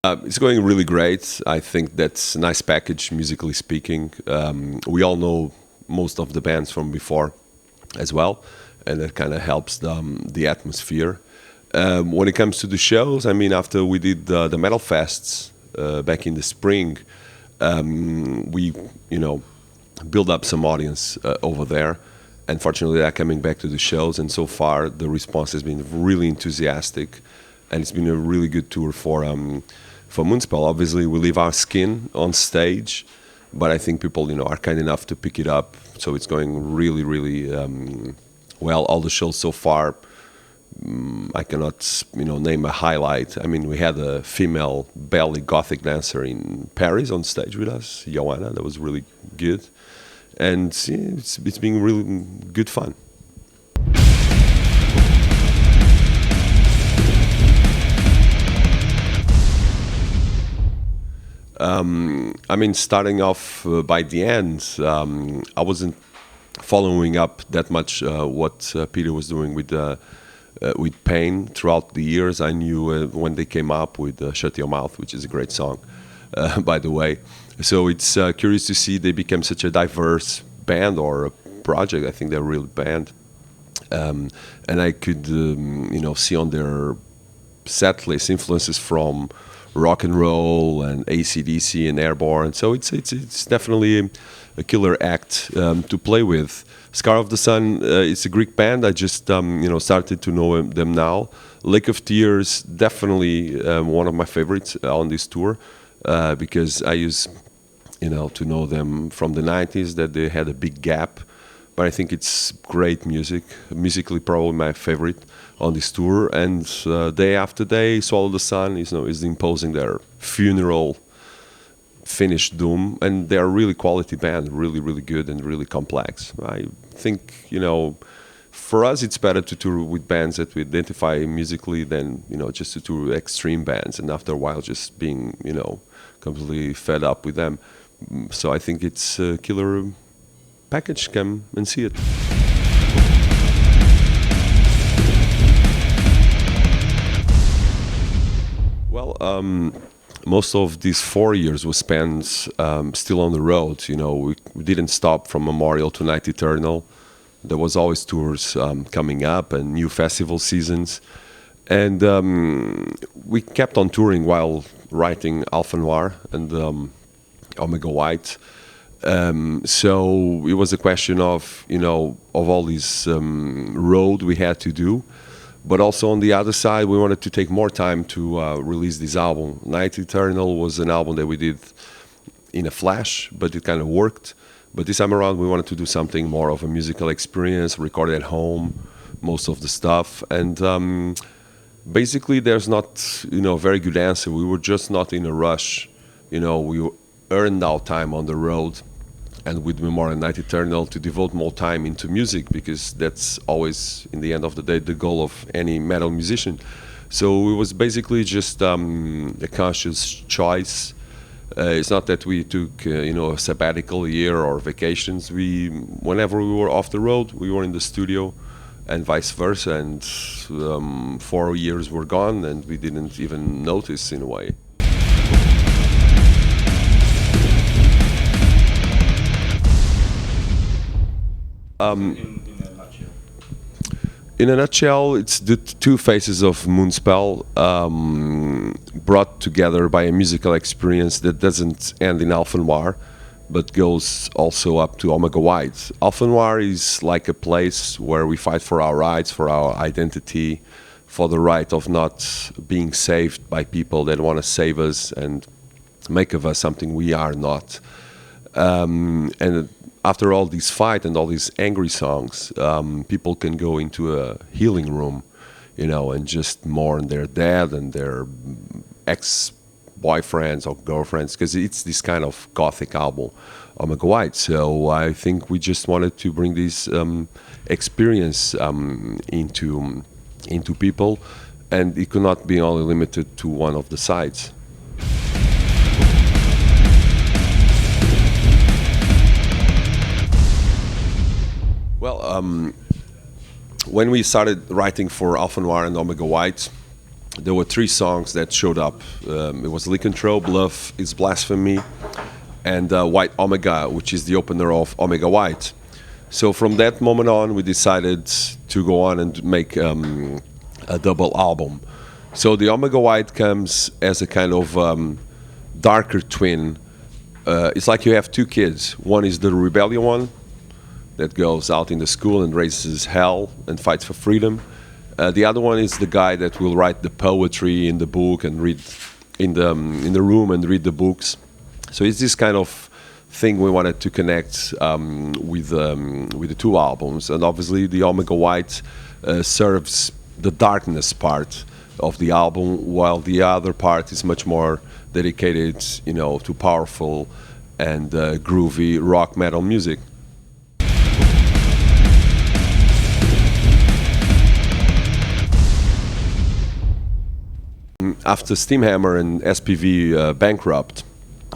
It's going really great. I think that's a nice package, musically speaking. We all know most of the bands from before as well, and that kind of helps the atmosphere. When it comes to the shows, I mean, after we did the metal fests back in the spring, we, you know, build up some audience over there. And fortunately, they're coming back to the shows, and so far the response has been really enthusiastic, and it's been a really good tour for Moonspell. Obviously, we leave our skin on stage, but I think people, are kind enough to pick it up. So it's going really, really well. All the shows so far, I cannot, name a highlight. I mean, we had a female belly gothic dancer in Paris on stage with us, Joanna. That was really good, and yeah, it's been really good fun. I mean, starting off by the end, I wasn't following up that much what Peter was doing with Pain throughout the years. I knew when they came up with "Shut Your Mouth," which is a great song, by the way. So it's curious to see they became such a diverse band or a project. I think they're a real band, and I could see on their set list influences from rock and roll and AC/DC and Airborne. So it's definitely a killer act to play with. Scar of the Sun, it's a Greek band. I just started to know them now. Lake of Tears, definitely one of my favorites on this tour because I used to know them from the 90s, that they had a big gap. But I think it's great music. Musically, probably my favorite on this tour. And day after day, Swallow the Sun is imposing their funeral finished doom, and they are really quality band, really, really good and really complex. I think for us it's better to tour with bands that we identify musically than just to tour with extreme bands, and after a while just being completely fed up with them. So I think it's a killer package. Come and see it. Well, most of these 4 years was spent still on the road. We didn't stop from Memorial to Night Eternal. There was always tours coming up and new festival seasons. And we kept on touring while writing Alpha Noir and Omega White. So it was a question of all this road we had to do. But also on the other side, we wanted to take more time to release this album. Night Eternal was an album that we did in a flash, but it kind of worked. But this time around, we wanted to do something more of a musical experience, record at home, most of the stuff. And basically, there's not a very good answer. We were just not in a rush. We earned our time on the road, and with Memorial and Night Eternal to devote more time into music, because that's always, in the end of the day, the goal of any metal musician. So it was basically just a conscious choice. It's not that we took a sabbatical year or vacations. Whenever we were off the road, we were in the studio, and vice versa. And 4 years were gone, and we didn't even notice in a way. In a nutshell, it's the two phases of Moonspell brought together by a musical experience that doesn't end in Alpha Noir, but goes also up to Omega White. Alpha Noir is like a place where we fight for our rights, for our identity, for the right of not being saved by people that want to save us and make of us something we are not. And after all this fight and all these angry songs, people can go into a healing room, and just mourn their dad and their ex-boyfriends or girlfriends, because it's this kind of gothic album, Omega White. So I think we just wanted to bring this experience into people, and it could not be only limited to one of the sides. Well, when we started writing for Alpha Noir and Omega White, there were three songs that showed up. It was Lycanthrope, Love is Blasphemy, and White Omega, which is the opener of Omega White. So from that moment on, we decided to go on and make a double album. So the Omega White comes as a kind of darker twin. It's like you have two kids. One is the rebellion one that goes out in the school and raises hell and fights for freedom. The other one is the guy that will write the poetry in the book and read in the room and read the books. So it's this kind of thing we wanted to connect with the two albums, and obviously the Omega White serves the darkness part of the album, while the other part is much more dedicated, to powerful and groovy rock metal music. After Steamhammer and SPV bankrupt,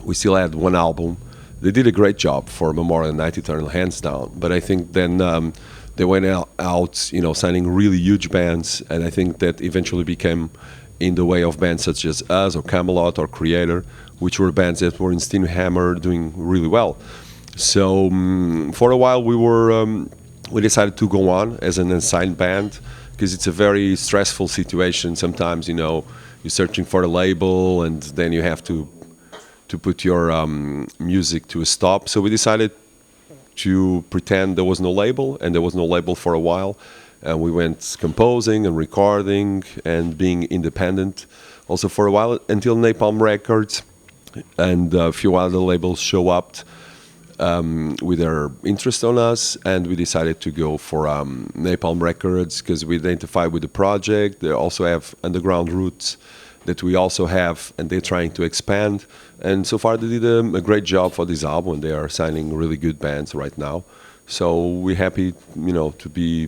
we still had one album. They did a great job for Memorial Night Eternal, hands down. But I think then they went out, signing really huge bands, and I think that eventually became in the way of bands such as us or Camelot or Creator, which were bands that were in Steamhammer doing really well. So for a while we decided to go on as an unsigned band, because it's a very stressful situation. Sometimes, you're searching for a label, and then you have to put your music to a stop. So we decided to pretend there was no label, and there was no label for a while. And we went composing and recording and being independent also for a while, until Napalm Records and a few other labels show up with their interest on us, and we decided to go for Napalm Records because we identify with the project. They also have underground roots that we also have, and they're trying to expand. And so far they did a great job for this album. They are signing really good bands right now. So we're happy, to be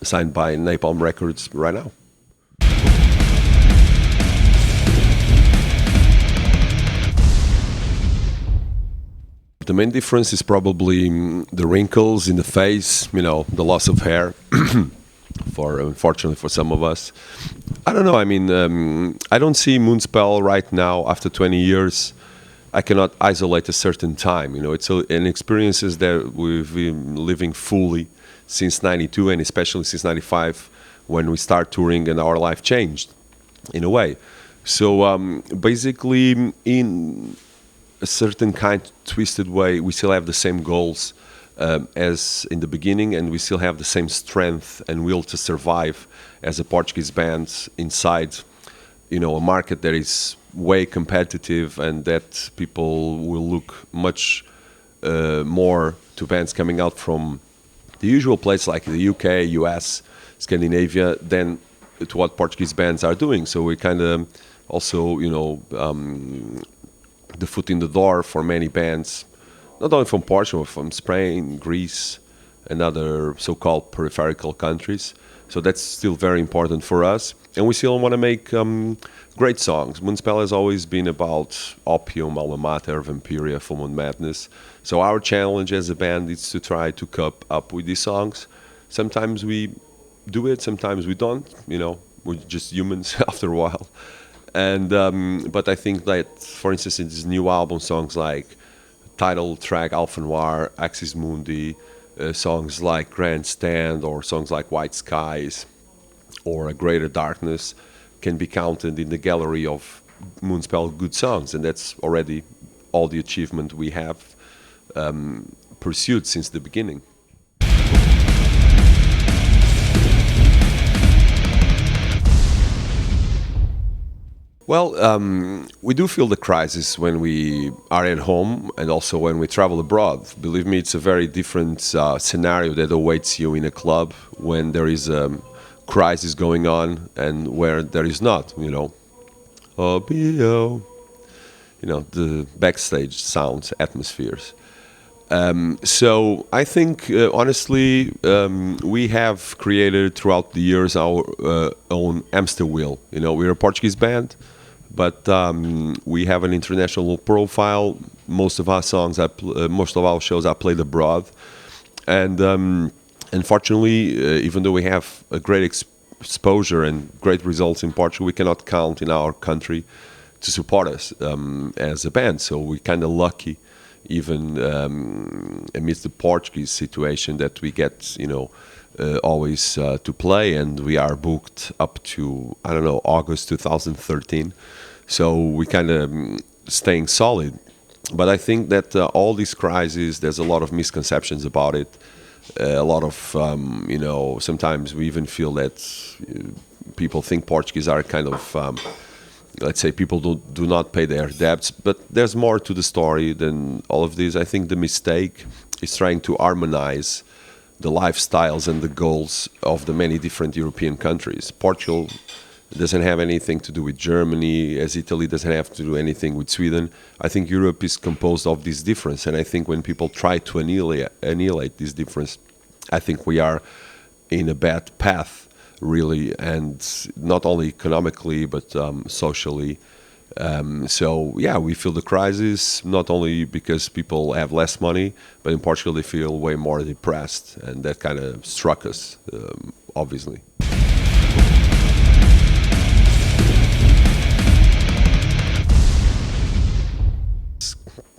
signed by Napalm Records right now. The main difference is probably the wrinkles in the face, the loss of hair, unfortunately for some of us. I don't know, I don't see Moonspell right now, after 20 years. I cannot isolate a certain time, it's an experiences that we've been living fully since 92, and especially since 95, when we start touring and our life changed, in a way. So basically, in a certain kind of twisted way, we still have the same goals as in the beginning, and we still have the same strength and will to survive as a Portuguese band inside, a market that is way competitive, and that people will look much more to bands coming out from the usual place like the UK, US, Scandinavia, than to what Portuguese bands are doing. So we kind of also, the foot in the door for many bands, not only from Portugal, from Spain, Greece, and other so-called peripheral countries. So that's still very important for us. And we still want to make great songs. Moonspell has always been about Opium, Alma Mater, Vampiria, Full Moon Madness. So our challenge as a band is to try to cope up with these songs. Sometimes we do it, sometimes we don't. We're just humans after a while. And but I think that, for instance, in this new album, songs like title track Alpha Noir, Axis Mundi, songs like Grandstand, or songs like White Skies or A Greater Darkness can be counted in the gallery of Moonspell good songs, and that's already all the achievement we have pursued since the beginning. Well, we do feel the crisis when we are at home, and also when we travel abroad. Believe me, it's a very different scenario that awaits you in a club when there is a crisis going on and where there is not, Oh, the backstage sounds, atmospheres. So I think, honestly, we have created throughout the years our own hamster wheel. We're a Portuguese band, but we have an international profile. Most of our songs, most of our shows are played abroad, and unfortunately, even though we have a great exposure and great results in Portugal, we cannot count in our country to support us as a band. So we're kind of lucky, even amidst the Portuguese situation, that we get, always to play, and we are booked up to, I don't know, August 2013. So we kind of staying solid. But I think that all these crises, there's a lot of misconceptions about it. A lot of, sometimes we even feel that people think Portuguese are kind of, let's say, people do not pay their debts. But there's more to the story than all of this. I think the mistake is trying to harmonize the lifestyles and the goals of the many different European countries. Portugal doesn't have anything to do with Germany, as Italy doesn't have to do anything with Sweden. I think Europe is composed of this difference, and I think when people try to annihilate this difference, I think we are in a bad path, really, and not only economically but socially. So yeah, we feel the crisis not only because people have less money, but in Portugal they feel way more depressed, and that kind of struck us, obviously.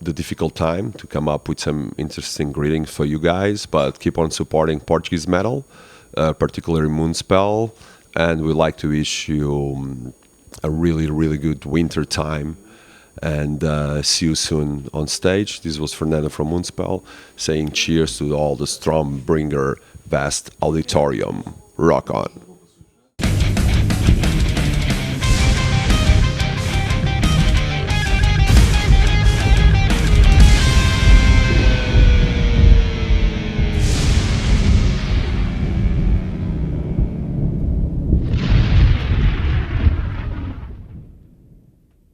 The difficult time to come up with some interesting greetings for you guys, but keep on supporting Portuguese metal, particularly Moonspell, and we'd like to wish you a really, really good winter time, and see you soon on stage. This was Fernando from Moonspell saying cheers to all the Stormbringer vast auditorium. Rock on.